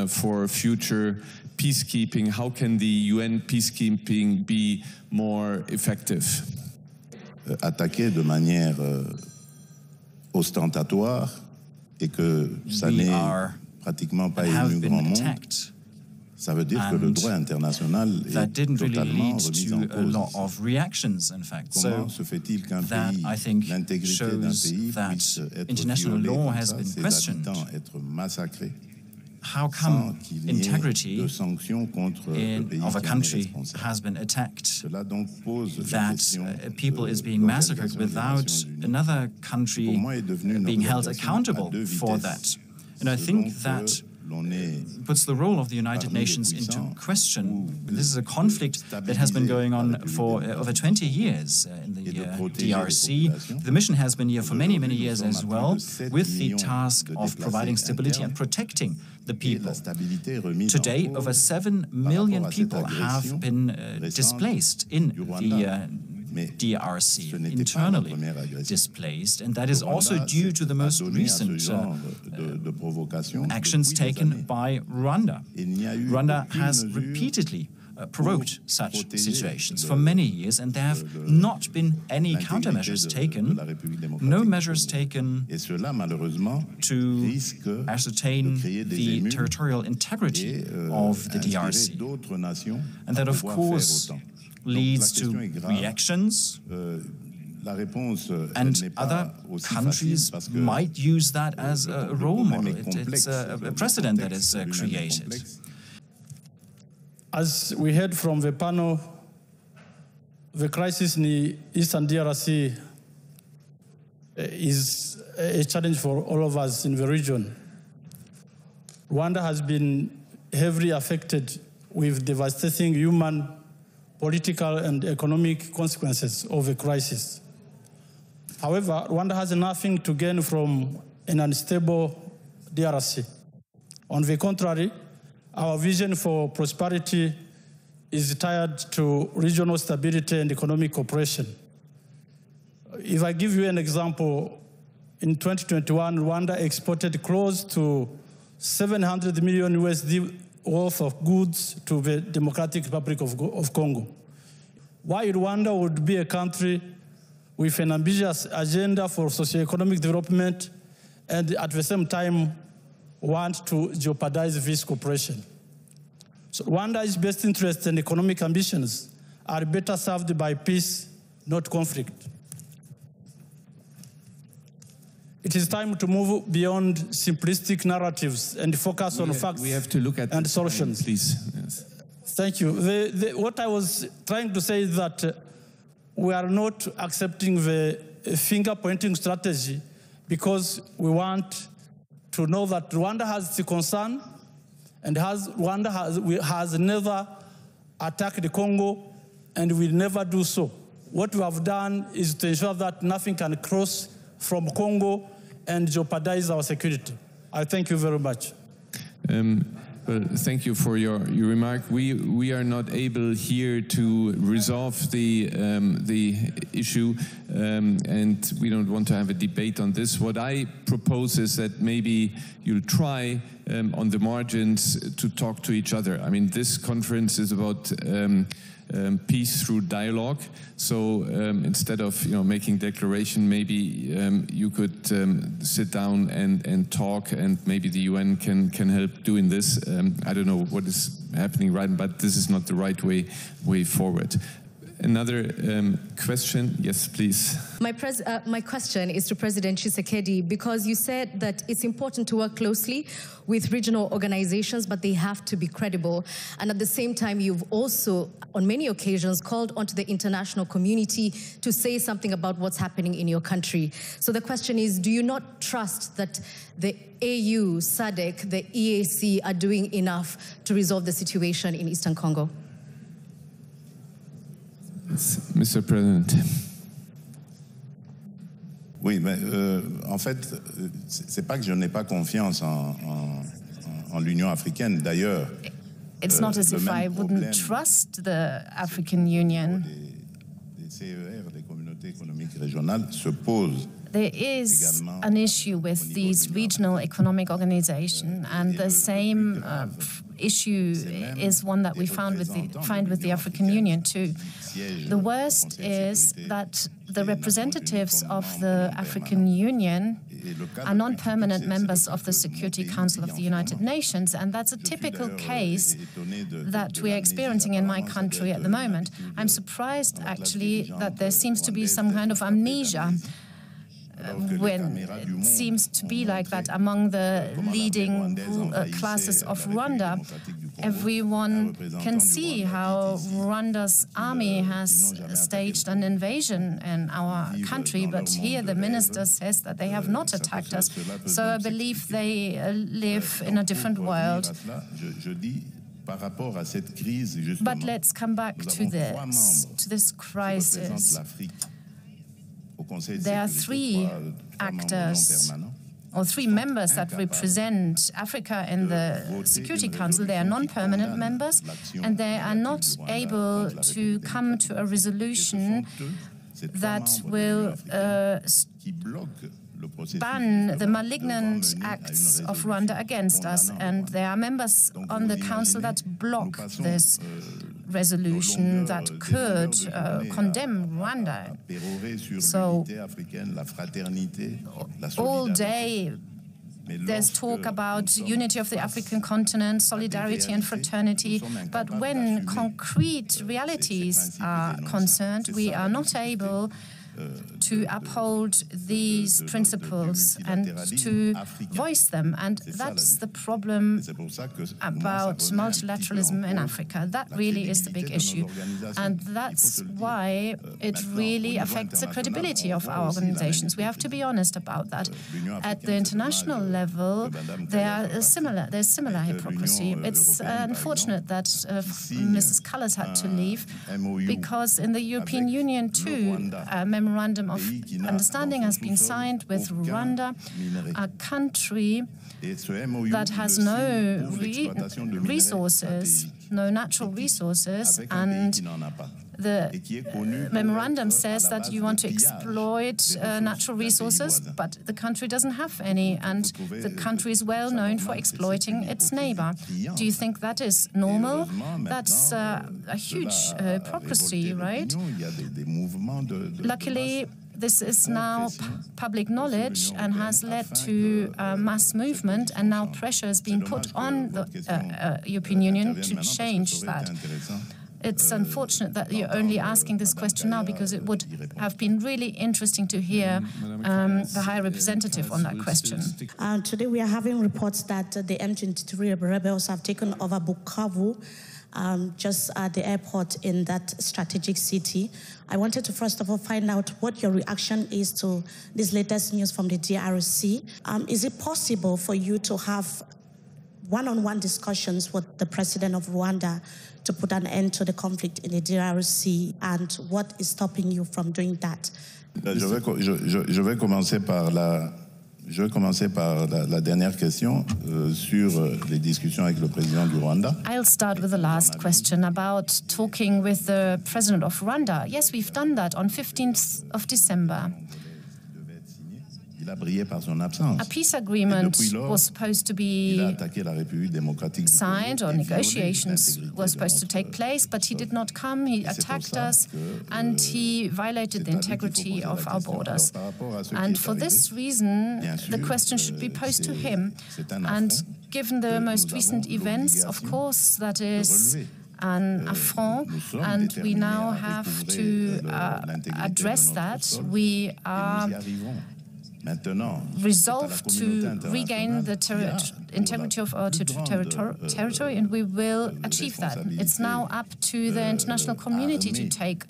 for future peacekeeping? How can the UN peacekeeping be more effective? Attaquer de manière ostentatoire et que ça n'est pratiquement pas ému grand monde. Ça veut dire que le droit international est totalement remis en cause. Comment se fait-il qu'un pays, l'intégrité d'un pays puisse être violée comme ça, ses habitants être massacrés? How come integrity of a country has been attacked, that people is being massacred without another country being held accountable for that? And I think that puts the role of the United Nations into question. This is a conflict that has been going on for over 20 years in the DRC. The mission has been here for many, many years as well, with the task of providing stability and protecting the people. Today, over 7 million people have been displaced in the DRC, internally displaced, and that is also due to the most recent actions taken by Rwanda. Rwanda has repeatedly provoked such situations for many years, and there have not been any countermeasures taken, no measures taken to ascertain the territorial integrity of the DRC. And that, of course, leads to reactions, and other countries might use that as a role model. It's a precedent that is created. As we heard from the panel, the crisis in the Eastern DRC is a challenge for all of us in the region. Rwanda has been heavily affected with devastating human, political and economic consequences of the crisis. However, Rwanda has nothing to gain from an unstable DRC. On the contrary, our vision for prosperity is tied to regional stability and economic cooperation. If I give you an example, in 2021, Rwanda exported close to 700 million USD worth of goods to the Democratic Republic of Congo. Why Rwanda would be a country with an ambitious agenda for socio-economic development and at the same time want to jeopardize this cooperation. So Rwanda's best interests and economic ambitions are better served by peace, not conflict. It is time to move beyond simplistic narratives and focus on facts and solutions. Please. Yes. Thank you. What I was trying to say is that we are not accepting the finger-pointing strategy because we want to know that Rwanda has the concern and Rwanda has never attacked the Congo and will never do so. What we have done is to ensure that nothing can cross from Congo and jeopardize our security. I thank you very much. Well, thank you for your remark. We are not able here to resolve the issue, and we don't want to have a debate on this. What I propose is that maybe you'll try on the margins to talk to each other. I mean, this conference is about peace through dialogue. So instead of making declaration, maybe you could sit down and talk, and maybe the UN can help doing this. I don't know what is happening right, but this is not the right way forward. Another question? Yes, please. My question is to President Tshisekedi, because you said that it's important to work closely with regional organizations, but they have to be credible. And at the same time, you've also, on many occasions, called onto the international community to say something about what's happening in your country. So the question is, do you not trust that the AU, SADC, the EAC are doing enough to resolve the situation in Eastern Congo? Mr. President. Oui, mais en fait, c'est pas que je n'ai pas confiance en l'Union africaine. D'ailleurs, it's not as if I wouldn't trust the African Union. Les CER, les communautés économiques régionales, se posent there is an issue with these regional economic organizations, and the same issue is one that we find with the African Union too. The worst is that the representatives of the African Union are non-permanent members of the Security Council of the United Nations, and that's a typical case that we are experiencing in my country at the moment. I'm surprised, actually, that there seems to be some kind of amnesia when it seems to be like that among the leading classes of Rwanda. Everyone can see how Rwanda's army has staged an invasion in our country, but here the minister says that they have not attacked us. So I believe they live in a different world. But let's come back to this crisis. There are three actors, or three members that represent Africa in the Security Council. They are non-permanent members, and they are not able to come to a resolution that will ban the malignant acts of Rwanda against us. And there are members on the council that block this resolution that could condemn Rwanda. So all day there's talk about unity of the African continent, solidarity and fraternity, but when concrete realities are concerned, we are not able to uphold these principles and to voice them. And that's the problem about multilateralism in Africa. That really is the big issue. And that's why it really affects the credibility of our organizations. We have to be honest about that. At the international level, there's similar hypocrisy. It's unfortunate that Mrs. Callas had to leave, because in the European Union too, memorandum of understanding has been signed with Rwanda, a country that has no resources, no natural resources, and the memorandum says that you want to exploit natural resources, but the country doesn't have any, and the country is well known for exploiting its neighbor. Do you think that is normal? That's a huge hypocrisy, right? Luckily, this is now public knowledge and has led to a mass movement, and now pressure is being put on the European Union to change that. It's unfortunate that you're only asking this question now, because it would have been really interesting to hear the High Representative on that question. Today we are having reports that the M23 rebels have taken over Bukavu, just at the airport in that strategic city. I wanted to first of all find out what your reaction is to this latest news from the DRC. Is it possible for you to have one-on-one discussions with the president of Rwanda to put an end to the conflict in the DRC, and what is stopping you from doing that? Je vais commencer par la dernière question sur les discussions avec le président du Rwanda. I'll start with the last question about talking with the president of Rwanda. Yes, we've done that on 15th of December. A peace agreement was supposed to be signed, or negotiations were supposed to take place, but he did not come. He attacked us, and he violated the integrity of our borders. And for this reason, the question should be posed to him. And given the most recent events, of course, that is an affront, and we now have to address that. We are resolved to regain the integrity of our territory, and we will achieve that. It's now up to the international community to take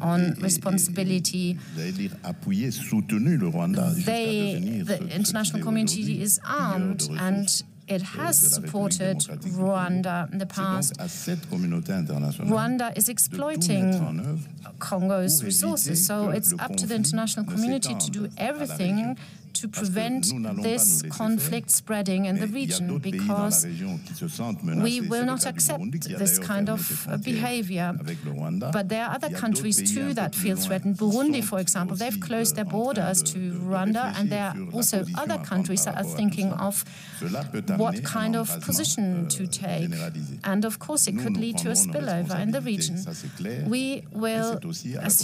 on responsibility. The international community is armed, and it has supported Rwanda in the past. Rwanda is exploiting Congo's resources, so it's up to the international community to do everything to prevent this conflict spreading in the region, because we will not accept this kind of behavior. But there are other countries too that feel threatened. Burundi, for example, they've closed their borders to Rwanda, and there are also other countries that are thinking of what kind of position to take. And of course, it could lead to a spillover in the region. We will assume